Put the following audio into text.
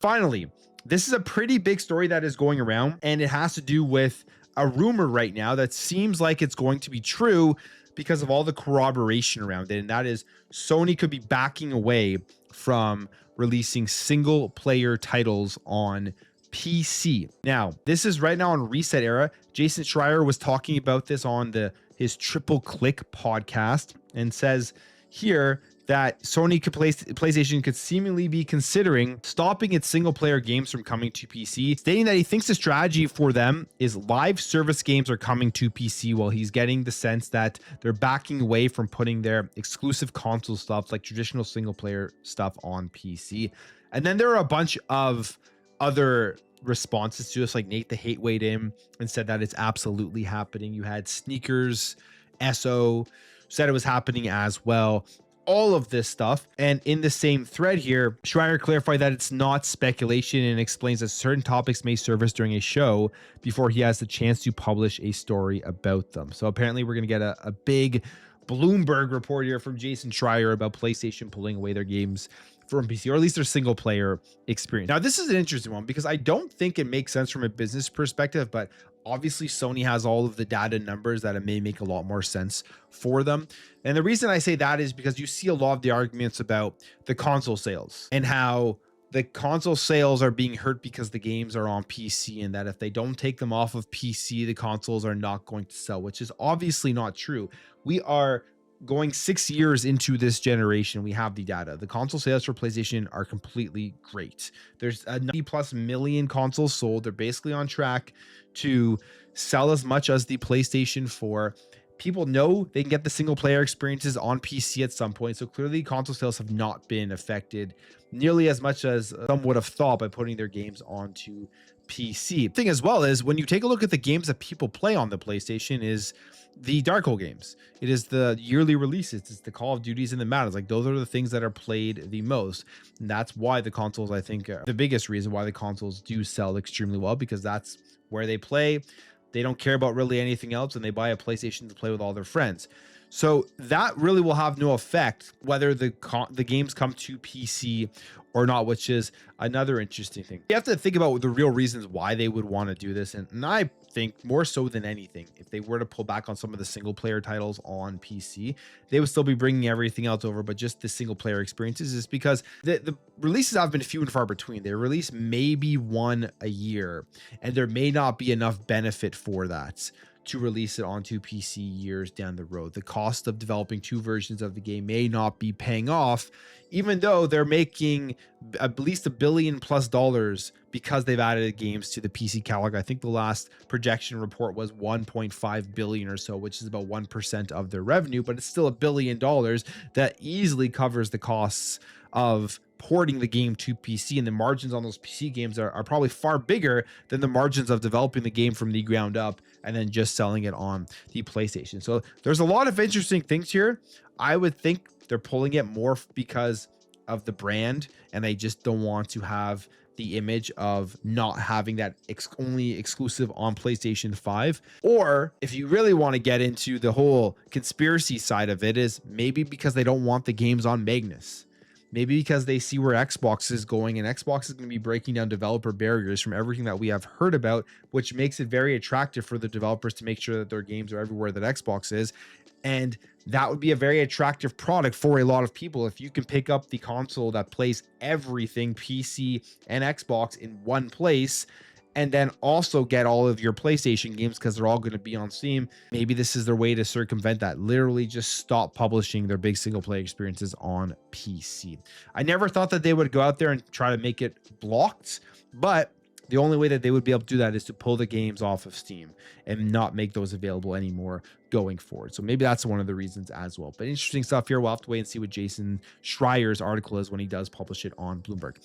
Finally, this is a pretty big story that is going around, and it has to do with a rumor right now that seems like it's going to be true because of all the corroboration around it. And that is Sony could be backing away from releasing single player titles on PC. Now, this is right now on Reset Era. Jason Schreier was talking about this on his Triple Click podcast and says here that PlayStation could seemingly be considering stopping its single player games from coming to PC, stating that he thinks the strategy for them is live service games are coming to PC, while he's getting the sense that they're backing away from putting their exclusive console stuff like traditional single player stuff on PC. And then there are a bunch of other responses to this, like Nate the Hate weighed in and said that it's absolutely happening. You had Sneakers SO said it was happening as well. All of this stuff. And in the same thread here, Schreier clarified that it's not speculation and explains that certain topics may surface during a show before he has the chance to publish a story about them. So apparently we're going to get a big Bloomberg report here from Jason Schreier about PlayStation pulling away their games from PC, or at least their single player experience. Now, this is an interesting one because I don't think it makes sense from a business perspective, but obviously Sony has all of the data and numbers that it may make a lot more sense for them. And the reason I say that is because you see a lot of the arguments about the console sales and how the console sales are being hurt because the games are on PC, and that if they don't take them off of PC, the consoles are not going to sell, which is obviously not true. We are going 6 years into this generation. We have the data. The console sales for PlayStation are completely great. There's a 90+ million consoles sold. They're basically on track to sell as much as the PlayStation 4. People know they can get the single player experiences on PC at some point. So clearly console sales have not been affected nearly as much as some would have thought by putting their games onto PC. The thing as well is when you take a look at the games that people play on the PlayStation is the dark hole games. It is the yearly releases. It's the Call of Duties and the Madden. Like those are the things that are played the most. And that's why the consoles, I think, are the biggest reason why the consoles do sell extremely well, because that's where they play. They don't care about really anything else, and they buy a PlayStation to play with all their friends. So that really will have no effect whether the games come to PC or not, which is another interesting thing. You have to think about the real reasons why they would want to do this. And I think more so than anything, if they were to pull back on some of the single player titles on PC, they would still be bringing everything else over, but just the single player experiences, is because the releases have been few and far between. They release maybe one a year, and there may not be enough benefit for that to release it onto PC years down the road. The cost of developing 2 versions of the game may not be paying off, even though they're making at least $1 billion+ because they've added games to the PC catalog. I think the last projection report was 1.5 billion or so, which is about 1% of their revenue, but it's still $1 billion that easily covers the costs of porting the game to PC, and the margins on those PC games are probably far bigger than the margins of developing the game from the ground up and then just selling it on the PlayStation. So there's a lot of interesting things here. I would think they're pulling it more because of the brand, and they just don't want to have the image of not having that only exclusive on PlayStation 5. Or if you really want to get into the whole conspiracy side of it, is maybe because they don't want the games on Magnus. Maybe because they see where Xbox is going, and Xbox is going to be breaking down developer barriers from everything that we have heard about, which makes it very attractive for the developers to make sure that their games are everywhere that Xbox is. And that would be a very attractive product for a lot of people. If you can pick up the console that plays everything PC and Xbox in one place, and then also get all of your PlayStation games because they're all going to be on Steam. Maybe this is their way to circumvent that. Literally just stop publishing their big single player experiences on PC. I never thought that they would go out there and try to make it blocked, but the only way that they would be able to do that is to pull the games off of Steam and not make those available anymore going forward. So maybe that's one of the reasons as well. But interesting stuff here. We'll have to wait and see what Jason Schreier's article is when he does publish it on Bloomberg.